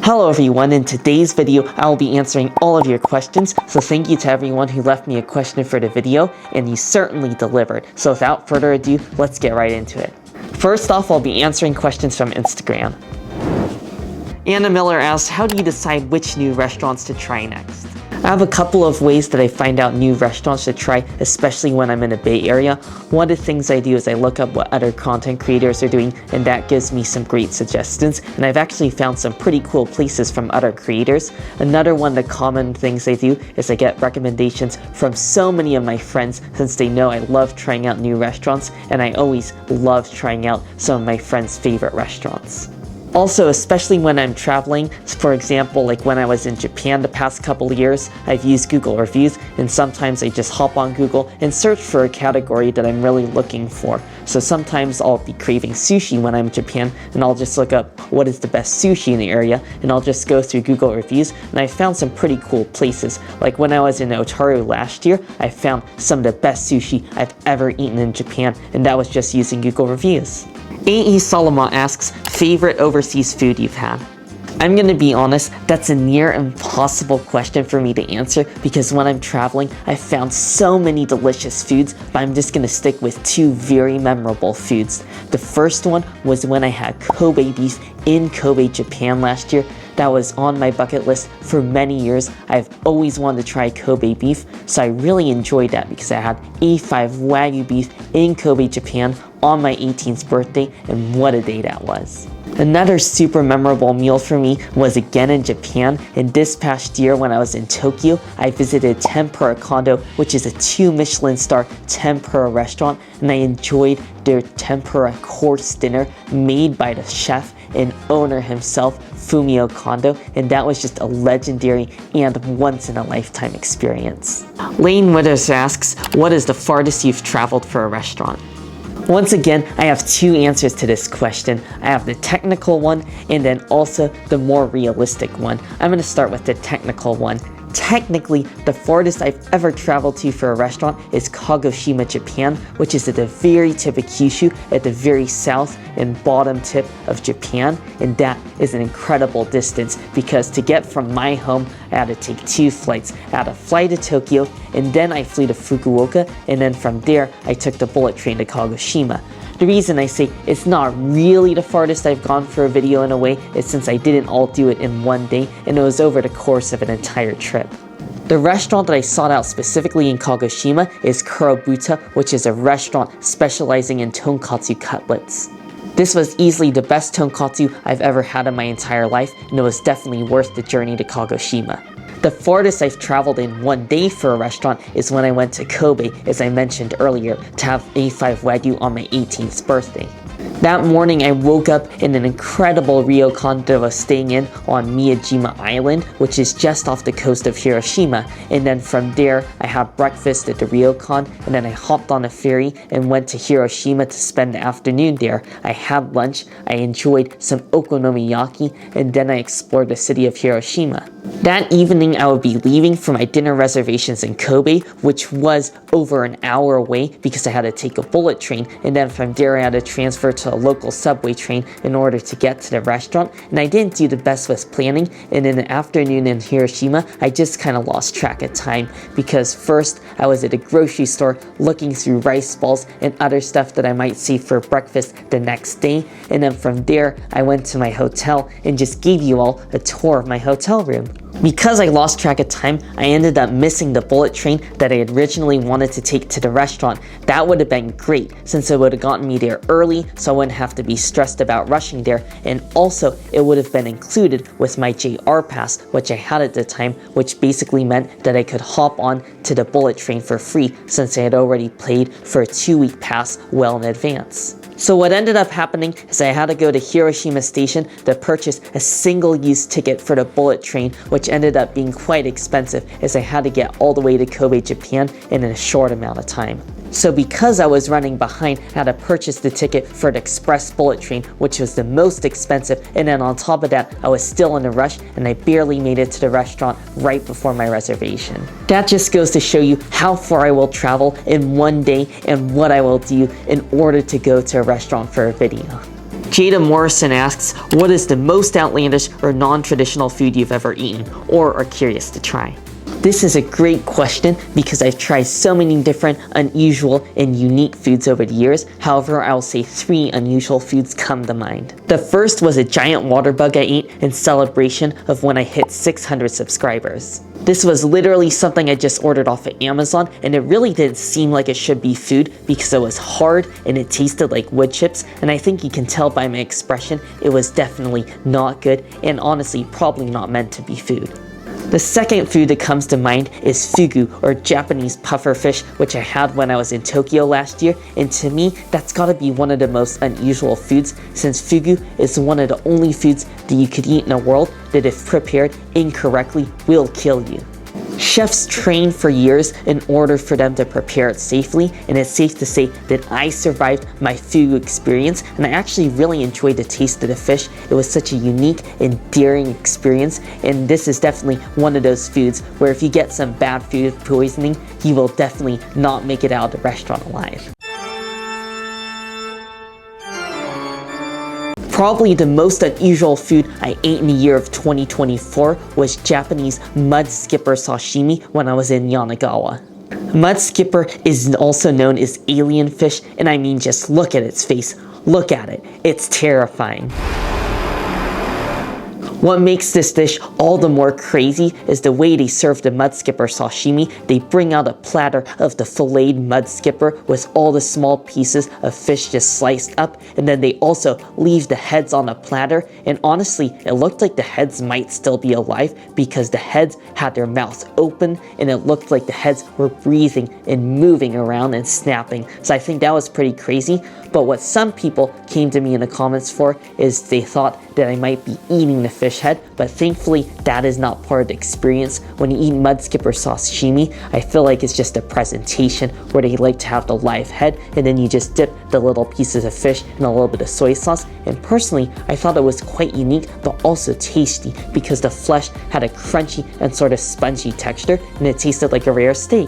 Hello everyone, in today's video I will be answering all of your questions, so thank you to everyone who left me a question for the video, and you certainly delivered. So without further ado, let's get right into it. First off, I'll be answering questions from Instagram. Anna Miller asked, how do you decide which new restaurants to try next? I have a couple of ways that I find out new restaurants to try, especially when I'm in the Bay Area. One of the things I do is I look up what other content creators are doing, and that gives me some great suggestions, and I've actually found some pretty cool places from other creators. Another one of the common things I do is I get recommendations from so many of my friends, since they know I love trying out new restaurants, and I always love trying out some of my friends' favorite restaurants. Also, especially when I'm traveling, for example, like when I was in Japan the past couple of years, I've used Google Reviews, and sometimes I just hop on Google and search for a category that I'm really looking for. So sometimes I'll be craving sushi when I'm in Japan, and I'll just look up what is the best sushi in the area, and I'll just go through Google Reviews, and I found some pretty cool places. Like when I was in Otaru last year, I found some of the best sushi I've ever eaten in Japan, and that was just using Google Reviews. A.E. Solomon asks, favorite overseas food you've had? I'm gonna be honest, that's a near impossible question for me to answer because when I'm traveling, I've found so many delicious foods, but I'm just gonna stick with two very memorable foods. The first one was when I had Kobe beef in Kobe, Japan last year. That was on my bucket list for many years. I've always wanted to try Kobe beef, so I really enjoyed that because I had A5 Wagyu beef in Kobe, Japan on my 18th birthday, and what a day that was. Another super memorable meal for me was again in Japan, and this past year when I was in Tokyo, I visited Tempura Kondo, which is a 2 Michelin star tempura restaurant, and I enjoyed their tempura course dinner made by the chef and owner himself, Fumio Kondo, and that was just a legendary and once-in-a-lifetime experience. Lane Withers asks, what is the farthest you've traveled for a restaurant? Once again, I have two answers to this question. I have the technical one and then also the more realistic one. I'm going to start with the technical one. Technically, the farthest I've ever traveled to for a restaurant is Kagoshima, Japan, which is at the very tip of Kyushu, at the very south and bottom tip of Japan, and that is an incredible distance because to get from my home, I had to take 2 flights. I had to fly to Tokyo, and then I flew to Fukuoka, and then from there, I took the bullet train to Kagoshima. The reason I say it's not really the farthest I've gone for a video in a way is since I didn't all do it in one day, and it was over the course of an entire trip. The restaurant that I sought out specifically in Kagoshima is Kurobuta, which is a restaurant specializing in tonkatsu cutlets. This was easily the best tonkatsu I've ever had in my entire life, and it was definitely worth the journey to Kagoshima. The farthest I've traveled in one day for a restaurant is when I went to Kobe, as I mentioned earlier, to have A5 Wagyu on my 18th birthday. That morning I woke up in an incredible ryokan that I was staying in on Miyajima Island, which is just off the coast of Hiroshima, and then from there I had breakfast at the ryokan, and then I hopped on a ferry and went to Hiroshima to spend the afternoon there. I had lunch, I enjoyed some okonomiyaki, and then I explored the city of Hiroshima. That evening I would be leaving for my dinner reservations in Kobe, which was over an hour away because I had to take a bullet train, and then from there I had to transfer to a local subway train in order to get to the restaurant, and I didn't do the best with planning, and in the afternoon in Hiroshima I just kind of lost track of time because first I was at a grocery store looking through rice balls and other stuff that I might see for breakfast the next day, and then from there I went to my hotel and just gave you all a tour of my hotel room. Because I lost track of time, I ended up missing the bullet train that I had originally wanted to take to the restaurant. That would have been great since it would have gotten me there early so I wouldn't have to be stressed about rushing there, and also it would have been included with my JR pass, which I had at the time, which basically meant that I could hop on to the bullet train for free since I had already paid for a 2-week pass well in advance. So what ended up happening is I had to go to Hiroshima Station to purchase a single-use ticket for the bullet train, which ended up being quite expensive as I had to get all the way to Kobe, Japan in a short amount of time. So because I was running behind, I had to purchase the ticket for the express bullet train, which was the most expensive, and then on top of that, I was still in a rush and I barely made it to the restaurant right before my reservation. That just goes to show you how far I will travel in one day and what I will do in order to go to a restaurant for a video. Jada Morrison asks, what is the most outlandish or non-traditional food you've ever eaten or are curious to try? This is a great question because I've tried so many different unusual and unique foods over the years. However, I'll say 3 unusual foods come to mind. The first was a giant water bug I ate in celebration of when I hit 600 subscribers. This was literally something I just ordered off of Amazon, and it really didn't seem like it should be food because it was hard and it tasted like wood chips, and I think you can tell by my expression it was definitely not good and honestly probably not meant to be food. The second food that comes to mind is fugu, or Japanese puffer fish, which I had when I was in Tokyo last year, and to me, that's gotta be one of the most unusual foods since fugu is one of the only foods that you could eat in the world that if prepared incorrectly will kill you. Chefs train for years in order for them to prepare it safely, and it's safe to say that I survived my fugu experience and I actually really enjoyed the taste of the fish. It was such a unique and daring experience, and this is definitely one of those foods where if you get some bad food poisoning, you will definitely not make it out of the restaurant alive. Probably the most unusual food I ate in the year of 2024 was Japanese mud skipper sashimi when I was in Yanagawa. Mud skipper is also known as alien fish, and I mean just look at its face. Look at it. It's terrifying. What makes this dish all the more crazy is the way they serve the mud skipper sashimi. They bring out a platter of the filleted mud skipper with all the small pieces of fish just sliced up, and then they also leave the heads on a platter, and honestly, it looked like the heads might still be alive because the heads had their mouths open and it looked like the heads were breathing and moving around and snapping. So I think that was pretty crazy. But what some people came to me in the comments for is they thought that I might be eating the fish head, but thankfully that is not part of the experience. When you eat mud skipper sashimi, I feel like it's just a presentation where they like to have the live head and then you just dip the little pieces of fish in a little bit of soy sauce. And personally, I thought it was quite unique but also tasty because the flesh had a crunchy and sort of spongy texture and it tasted like a rare steak.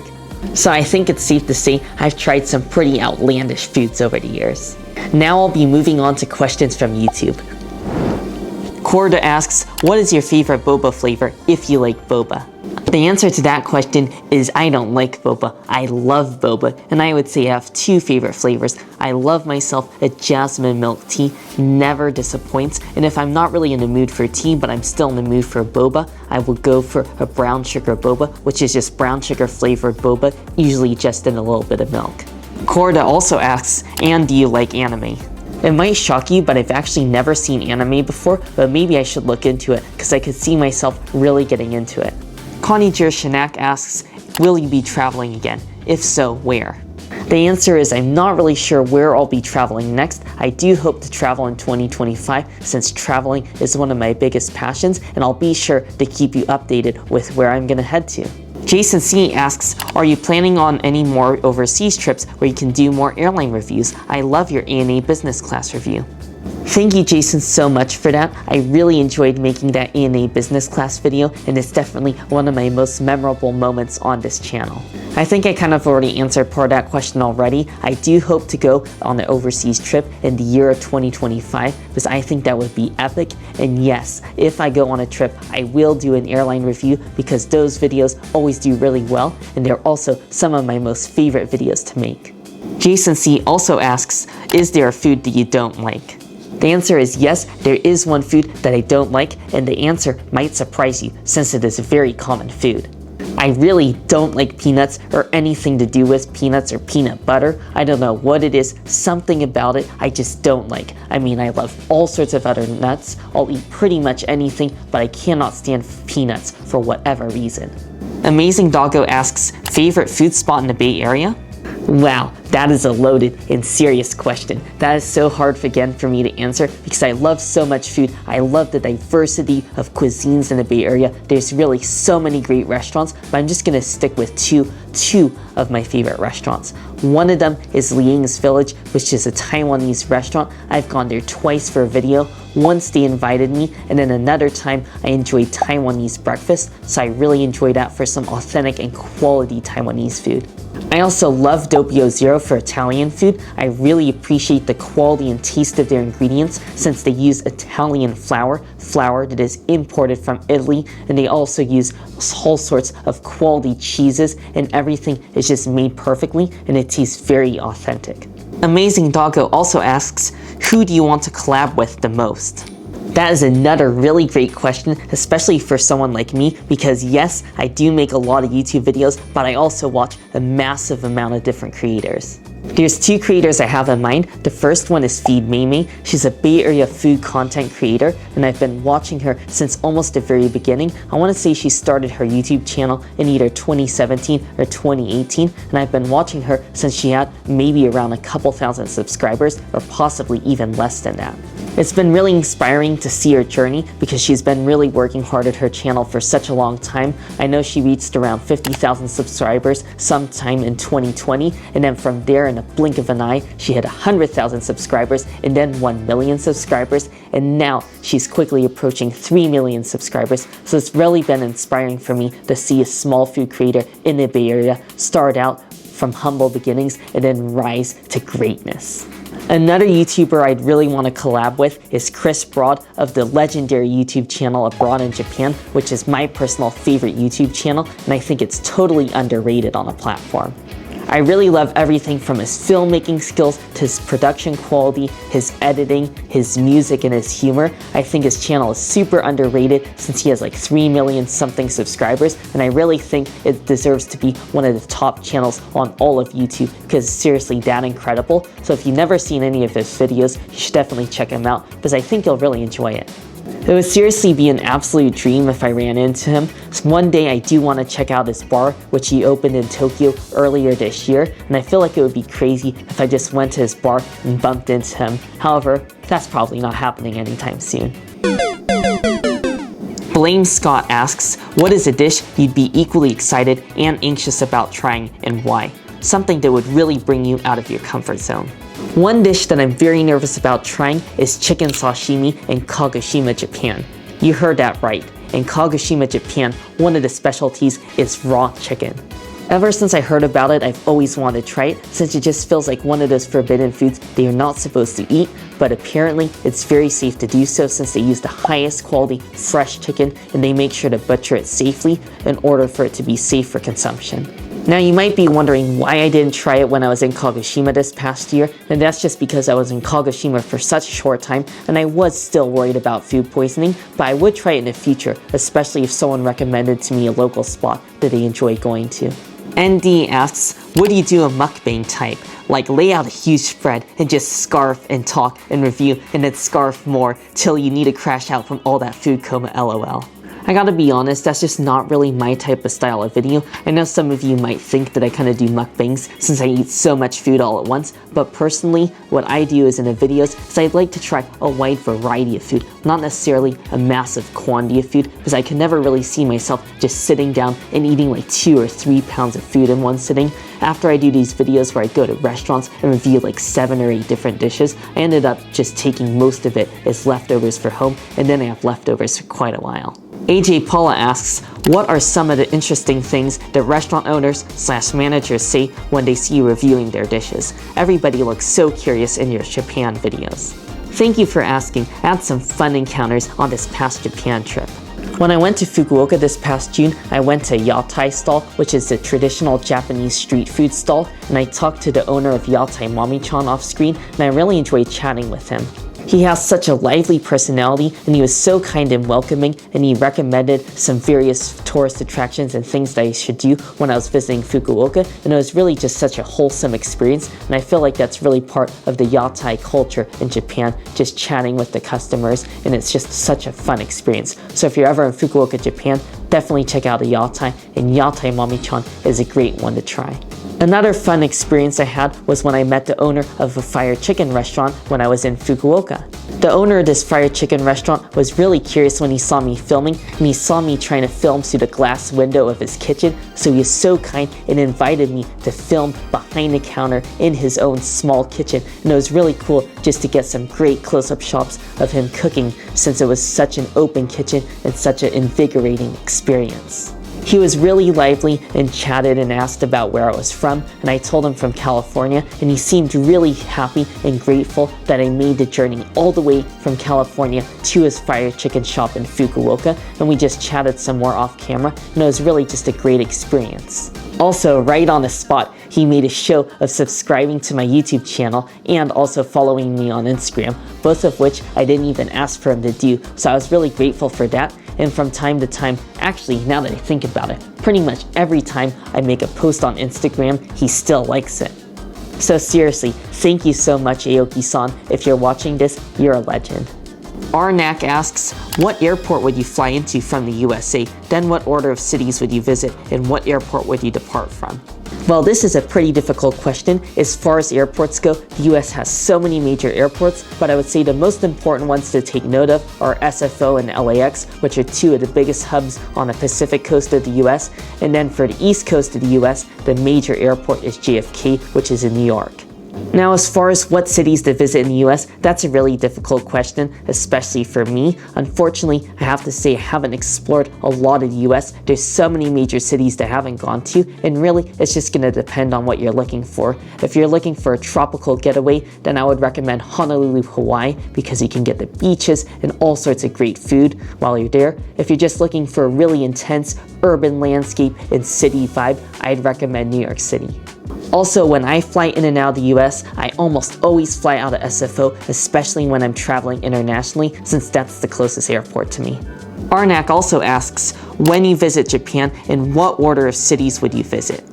So I think it's safe to say I've tried some pretty outlandish foods over the years. Now I'll be moving on to questions from YouTube. Korda asks, what is your favorite boba flavor if you like boba? The answer to that question is I don't like boba. I love boba, and I would say I have 2 favorite flavors. I love myself a jasmine milk tea, never disappoints, and if I'm not really in the mood for tea but I'm still in the mood for boba, I will go for a brown sugar boba, which is just brown sugar flavored boba, usually just in a little bit of milk. Korda also asks, and do you like anime? It might shock you, but I've actually never seen anime before, but maybe I should look into it because I could see myself really getting into it. Connie Shanak asks, will you be traveling again? If so, where? The answer is I'm not really sure where I'll be traveling next. I do hope to travel in 2025 since traveling is one of my biggest passions, and I'll be sure to keep you updated with where I'm gonna head to. Jason C asks, are you planning on any more overseas trips where you can do more airline reviews? I love your ANA business class review. Thank you, Jason, so much for that. I really enjoyed making that ANA business class video, and it's definitely one of my most memorable moments on this channel. I think I kind of already answered part of that question already. I do hope to go on an overseas trip in the year of 2025 because I think that would be epic. And yes, if I go on a trip, I will do an airline review because those videos always do really well, and they're also some of my most favorite videos to make. Jason C also asks, is there a food that you don't like? The answer is yes, there is one food that I don't like, and the answer might surprise you since it is a very common food. I really don't like peanuts or anything to do with peanuts or peanut butter. I don't know what it is, something about it I just don't like. I mean, I love all sorts of other nuts. I'll eat pretty much anything, but I cannot stand peanuts for whatever reason. Amazing Doggo asks, favorite food spot in the Bay Area? Wow, that is a loaded and serious question. That is so hard again for me to answer because I love so much food. I love the diversity of cuisines in the Bay Area. There's really so many great restaurants, but I'm just gonna stick with two of my favorite restaurants. One of them is Liang's Village, which is a Taiwanese restaurant. I've gone there twice for a video. Once they invited me, and then another time I enjoyed Taiwanese breakfast, so I really enjoyed that for some authentic and quality Taiwanese food. I also love Doppio Zero for Italian food. I really appreciate the quality and taste of their ingredients since they use Italian flour that is imported from Italy, and they also use all sorts of quality cheeses, and everything is just made perfectly and it tastes very authentic. Amazing Doggo also asks, who do you want to collab with the most? That is another really great question, especially for someone like me, because yes, I do make a lot of YouTube videos, but I also watch a massive amount of different creators. There's two creators I have in mind. The first one is Feed Maymay. She's a Bay Area food content creator, and I've been watching her since almost the very beginning. I want to say she started her YouTube channel in either 2017 or 2018, and I've been watching her since she had maybe around a couple thousand subscribers, or possibly even less than that. It's been really inspiring to see her journey because she's been really working hard at her channel for such a long time. I know she reached around 50,000 subscribers sometime in 2020, and then from there in a blink of an eye, she had 100,000 subscribers and then 1 million subscribers, and now she's quickly approaching 3 million subscribers. So it's really been inspiring for me to see a small food creator in the Bay Area start out from humble beginnings and then rise to greatness. Another YouTuber I'd really want to collab with is Chris Broad of the legendary YouTube channel Abroad in Japan, which is my personal favorite YouTube channel, and I think it's totally underrated on a platform. I really love everything from his filmmaking skills to his production quality, his editing, his music, and his humor. I think his channel is super underrated since he has like 3 million something subscribers, and I really think it deserves to be one of the top channels on all of YouTube because it's seriously that incredible. So if you've never seen any of his videos, you should definitely check him out because I think you'll really enjoy it. It would seriously be an absolute dream if I ran into him. So one day I do want to check out his bar, which he opened in Tokyo earlier this year, and I feel like it would be crazy if I just went to his bar and bumped into him. However, that's probably not happening anytime soon. Blame Scott asks, what is a dish you'd be equally excited and anxious about trying and why? Something that would really bring you out of your comfort zone. One dish that I'm very nervous about trying is chicken sashimi in Kagoshima, Japan. You heard that right. In Kagoshima, Japan, one of the specialties is raw chicken. Ever since I heard about it, I've always wanted to try it since it just feels like one of those forbidden foods that you're not supposed to eat, but apparently it's very safe to do so since they use the highest quality fresh chicken and they make sure to butcher it safely in order for it to be safe for consumption. Now you might be wondering why I didn't try it when I was in Kagoshima this past year, and that's just because I was in Kagoshima for such a short time and I was still worried about food poisoning, but I would try it in the future, especially if someone recommended to me a local spot that they enjoy going to. ND asks, what do you do a mukbang type? Like lay out a huge spread and just scarf and talk and review and then scarf more till you need to crash out from all that food coma LOL. I gotta be honest, that's just not really my type of style of video. I know some of you might think that I kind of do mukbangs since I eat so much food all at once, but personally, what I do is in the videos is I'd like to try a wide variety of food, not necessarily a massive quantity of food, because I can never really see myself just sitting down and eating like 2 or 3 pounds of food in one sitting. After I do these videos where I go to restaurants and review like 7 or 8 different dishes, I ended up just taking most of it as leftovers for home, and then I have leftovers for quite a while. AJ Paula asks, what are some of the interesting things that restaurant owners / managers say when they see you reviewing their dishes? Everybody looks so curious in your Japan videos. Thank you for asking. I had some fun encounters on this past Japan trip. When I went to Fukuoka this past June, I went to Yatai stall, which is a traditional Japanese street food stall, and I talked to the owner of Yatai Mami-chan off screen, and I really enjoyed chatting with him. He has such a lively personality, and he was so kind and welcoming, and he recommended some various tourist attractions and things that I should do when I was visiting Fukuoka, and it was really just such a wholesome experience, and I feel like that's really part of the Yatai culture in Japan, just chatting with the customers, and it's just such a fun experience. So if you're ever in Fukuoka, Japan, definitely check out a Yatai, and Yatai Mami-chan is a great one to try. Another fun experience I had was when I met the owner of a fried chicken restaurant when I was in Fukuoka. The owner of this fried chicken restaurant was really curious when he saw me filming, and he saw me trying to film through the glass window of his kitchen, so he was so kind and invited me to film behind the counter in his own small kitchen, and it was really cool just to get some great close-up shots of him cooking since it was such an open kitchen and such an invigorating experience. He was really lively and chatted and asked about where I was from, and I told him from California, and he seemed really happy and grateful that I made the journey all the way from California to his fried chicken shop in Fukuoka, and we just chatted some more off camera, and it was really just a great experience. Also, right on the spot, he made a show of subscribing to my YouTube channel and also following me on Instagram, both of which I didn't even ask for him to do, so I was really grateful for that. And from time to time, actually now that I think about it, pretty much every time I make a post on Instagram, he still likes it. So seriously, thank you so much, Aoki-san. If you're watching this, you're a legend. Arnak asks, what airport would you fly into from the USA? Then what order of cities would you visit, and what airport would you depart from? Well, this is a pretty difficult question. As far as airports go, the US has so many major airports, but I would say the most important ones to take note of are SFO and LAX, which are two of the biggest hubs on the Pacific coast of the US. And then for the east coast of the US, the major airport is JFK, which is in New York. Now, as far as what cities to visit in the US, that's a really difficult question, especially for me. Unfortunately, I have to say I haven't explored a lot of the US. There's so many major cities that I haven't gone to, and really, it's just gonna depend on what you're looking for. If you're looking for a tropical getaway, then I would recommend Honolulu, Hawaii, because you can get the beaches and all sorts of great food while you're there. If you're just looking for a really intense urban landscape and city vibe, I'd recommend New York City. Also, when I fly in and out of the US, I almost always fly out of SFO, especially when I'm traveling internationally, since that's the closest airport to me. Arnak also asks, when you visit Japan, in what order of cities would you visit?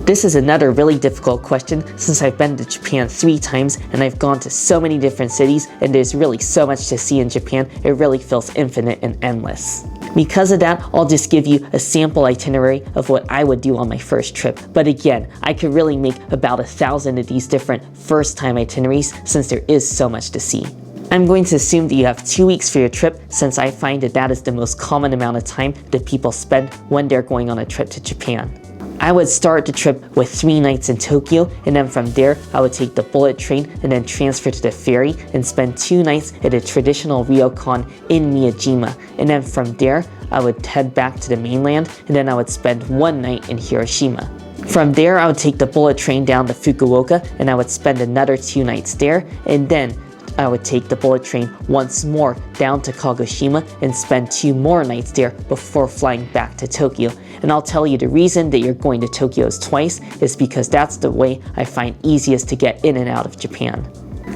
This is another really difficult question since I've been to Japan 3 times and I've gone to so many different cities, and there's really so much to see in Japan, it really feels infinite and endless. Because of that, I'll just give you a sample itinerary of what I would do on my first trip. But again, I could really make about 1,000 of these different first-time itineraries since there is so much to see. I'm going to assume that you have 2 weeks for your trip, since I find that that is the most common amount of time that people spend when they're going on a trip to Japan. I would start the trip with 3 nights in Tokyo, and then from there I would take the bullet train and then transfer to the ferry and spend 2 nights at a traditional ryokan in Miyajima, and then from there I would head back to the mainland, and then I would spend 1 night in Hiroshima. From there I would take the bullet train down to Fukuoka, and I would spend another 2 nights there, and then I would take the bullet train once more down to Kagoshima and spend 2 more nights there before flying back to Tokyo. And I'll tell you, the reason that you're going to Tokyo twice is because that's the way I find easiest to get in and out of Japan.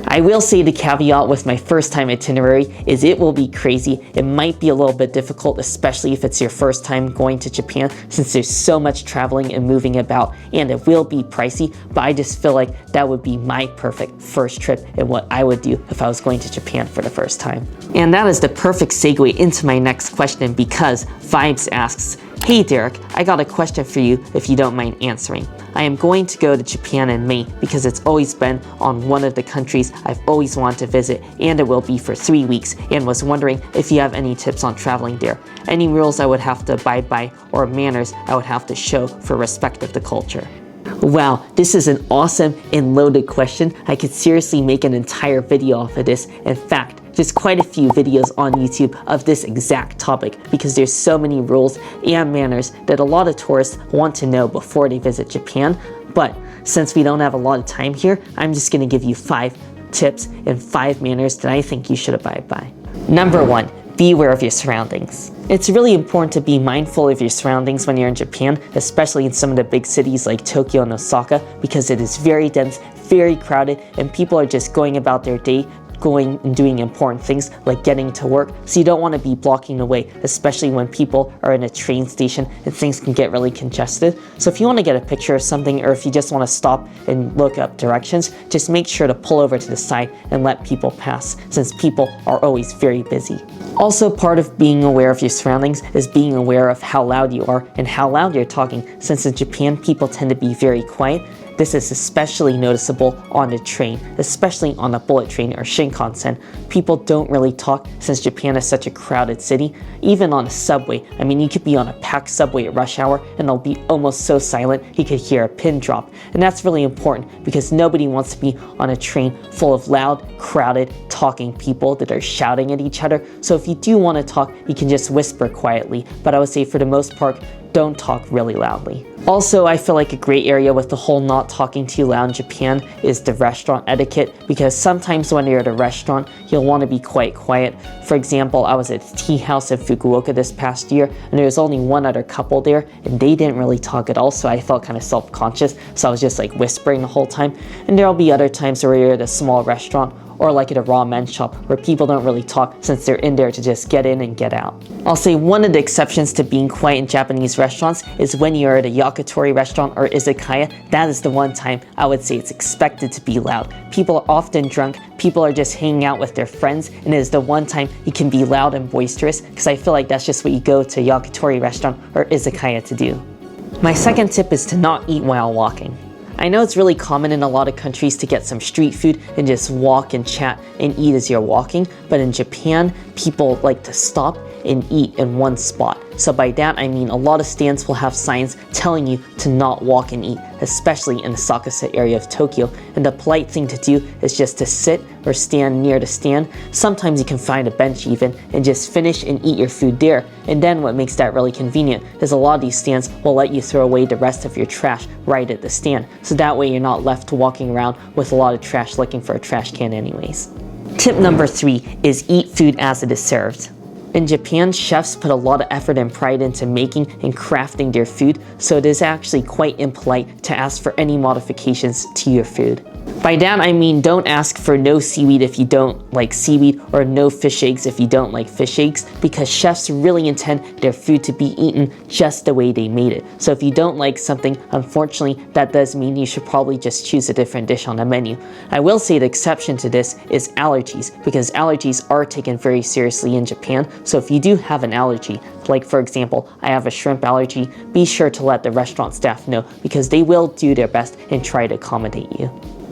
I will say the caveat with my first time itinerary is it will be crazy. It might be a little bit difficult, especially if it's your first time going to Japan, since there's so much traveling and moving about, and it will be pricey, but I just feel like that would be my perfect first trip and what I would do if I was going to Japan for the first time. And that is the perfect segue into my next question, because Vibes asks, hey Derek, I got a question for you if you don't mind answering. I am going to go to Japan in May because it's always been on one of the countries I've always wanted to visit, and it will be for 3 weeks, and was wondering if you have any tips on traveling there. Any rules I would have to abide by or manners I would have to show for respect of the culture. Wow, this is an awesome and loaded question. I could seriously make an entire video off of this. In fact, there's quite a few videos on YouTube of this exact topic because there's so many rules and manners that a lot of tourists want to know before they visit Japan. But since we don't have a lot of time here, I'm just going to give you 5 tips and 5 manners that I think you should abide by. Number 1, be aware of your surroundings. It's really important to be mindful of your surroundings when you're in Japan, especially in some of the big cities like Tokyo and Osaka, because it is very dense, very crowded, and people are just going about their day, going and doing important things like getting to work, so you don't want to be blocking the way, especially when people are in a train station and things can get really congested. So if you want to get a picture of something, or if you just want to stop and look up directions, just make sure to pull over to the side and let people pass, since people are always very busy. Also, part of being aware of your surroundings is being aware of how loud you are and how loud you're talking, since in Japan people tend to be very quiet. This is especially noticeable on the train, especially on the bullet train or Shinkansen. People don't really talk since Japan is such a crowded city. Even on a subway, I mean, you could be on a packed subway at rush hour and it'll be almost so silent you could hear a pin drop. And that's really important because nobody wants to be on a train full of loud, crowded, talking people that are shouting at each other. So if you do want to talk, you can just whisper quietly. But I would say for the most part, don't talk really loudly. Also, I feel like a great area with the whole not talking too loud in Japan is the restaurant etiquette, because sometimes when you're at a restaurant, you'll want to be quite quiet. For example, I was at a tea house in Fukuoka this past year, and there was only one other couple there, and they didn't really talk at all, so I felt kind of self-conscious, so I was just like whispering the whole time. And there'll be other times where you're at a small restaurant, or like at a ramen shop where people don't really talk since they're in there to just get in and get out. I'll say one of the exceptions to being quiet in Japanese restaurants is when you're at a yakitori restaurant or izakaya. That is the one time I would say it's expected to be loud. People are often drunk, people are just hanging out with their friends, and it is the one time you can be loud and boisterous, because I feel like that's just what you go to a yakitori restaurant or izakaya to do. My second tip is to not eat while walking. I know it's really common in a lot of countries to get some street food and just walk and chat and eat as you're walking, but in Japan, people like to stop and eat in one spot. So by that I mean a lot of stands will have signs telling you to not walk and eat, especially in the Sakusa area of Tokyo, and the polite thing to do is just to sit or stand near the stand. Sometimes you can find a bench even and just finish and eat your food there. And then what makes that really convenient is a lot of these stands will let you throw away the rest of your trash right at the stand, so that way you're not left walking around with a lot of trash looking for a trash can anyways. Tip number 3 is eat food as it is served. In Japan, chefs put a lot of effort and pride into making and crafting their food, so it is actually quite impolite to ask for any modifications to your food. By that I mean don't ask for no seaweed if you don't like seaweed, or no fish eggs if you don't like fish eggs, because chefs really intend their food to be eaten just the way they made it. So if you don't like something, unfortunately that does mean you should probably just choose a different dish on the menu. I will say the exception to this is allergies, because allergies are taken very seriously in Japan. So if you do have an allergy, like for example, I have a shrimp allergy, be sure to let the restaurant staff know, because they will do their best and try to accommodate you.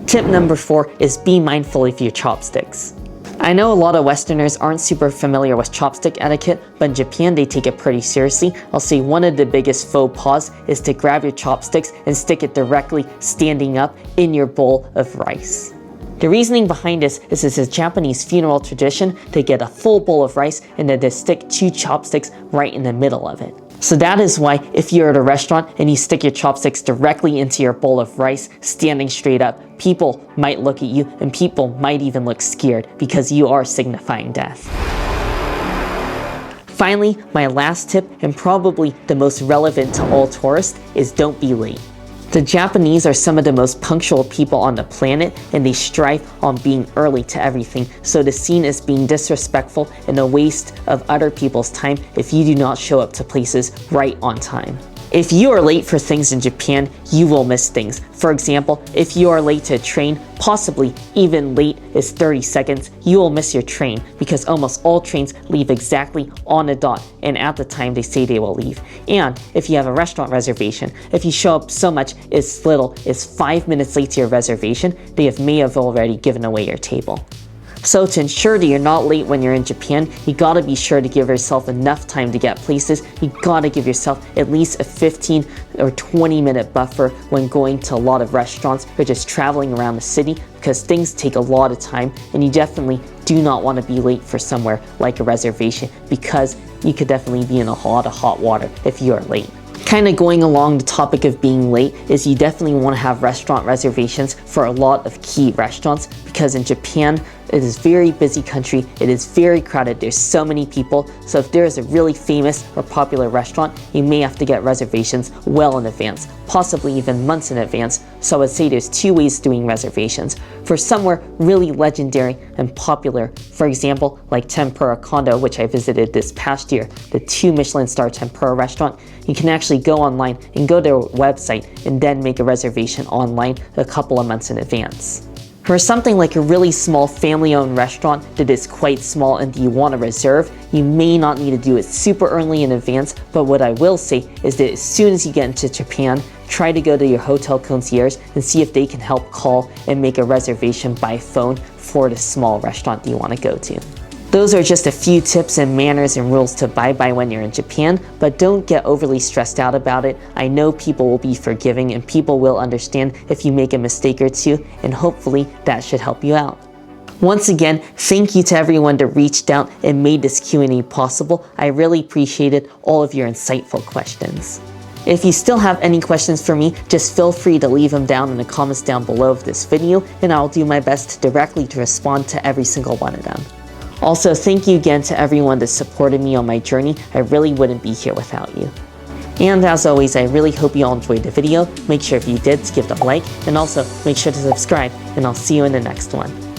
Tip number 4 is be mindful of your chopsticks. I know a lot of Westerners aren't super familiar with chopstick etiquette, but in Japan they take it pretty seriously. I'll say one of the biggest faux pas is to grab your chopsticks and stick it directly standing up in your bowl of rice. The reasoning behind this is it's a Japanese funeral tradition to get a full bowl of rice and then to stick 2 chopsticks right in the middle of it. So that is why if you're at a restaurant and you stick your chopsticks directly into your bowl of rice, standing straight up, people might look at you and people might even look scared, because you are signifying death. Finally, my last tip, and probably the most relevant to all tourists, is don't be late. The Japanese are some of the most punctual people on the planet, and they strive on being early to everything, so the seen as being disrespectful and a waste of other people's time if you do not show up to places right on time. If you are late for things in Japan, you will miss things. For example, if you are late to a train, possibly even late is 30 seconds, you will miss your train, because almost all trains leave exactly on the dot and at the time they say they will leave. And if you have a restaurant reservation, if you show up so much as little as 5 minutes late to your reservation, they may have already given away your table. So to ensure that you're not late when you're in Japan, you gotta be sure to give yourself enough time to get places. You gotta give yourself at least a 15 or 20 minute buffer when going to a lot of restaurants or just traveling around the city, because things take a lot of time and you definitely do not want to be late for somewhere like a reservation, because you could definitely be in a lot of hot water if you are late. Kind of going along the topic of being late is you definitely want to have restaurant reservations for a lot of key restaurants, because in Japan it is a very busy country, it is very crowded, there's so many people, so if there is a really famous or popular restaurant, you may have to get reservations well in advance, possibly even months in advance. So I would say there's 2 ways of doing reservations. For somewhere really legendary and popular, for example like Tempura Kondo, which I visited this past year, the 2 Michelin star tempura restaurant, you can actually go online and go to their website and then make a reservation online a couple of months in advance. For something like a really small family-owned restaurant that is quite small and you want to reserve, you may not need to do it super early in advance, but what I will say is that as soon as you get into Japan, try to go to your hotel concierge and see if they can help call and make a reservation by phone for the small restaurant that you want to go to. Those are just a few tips and manners and rules to abide by when you're in Japan, but don't get overly stressed out about it. I know people will be forgiving and people will understand if you make a mistake or two, and hopefully that should help you out. Once again, thank you to everyone that reached out and made this Q&A possible. I really appreciated all of your insightful questions. If you still have any questions for me, just feel free to leave them down in the comments down below of this video, and I'll do my best directly to respond to every single one of them. Also, thank you again to everyone that supported me on my journey. I really wouldn't be here without you. And as always, I really hope you all enjoyed the video. Make sure if you did to give it a like, and also make sure to subscribe, and I'll see you in the next one.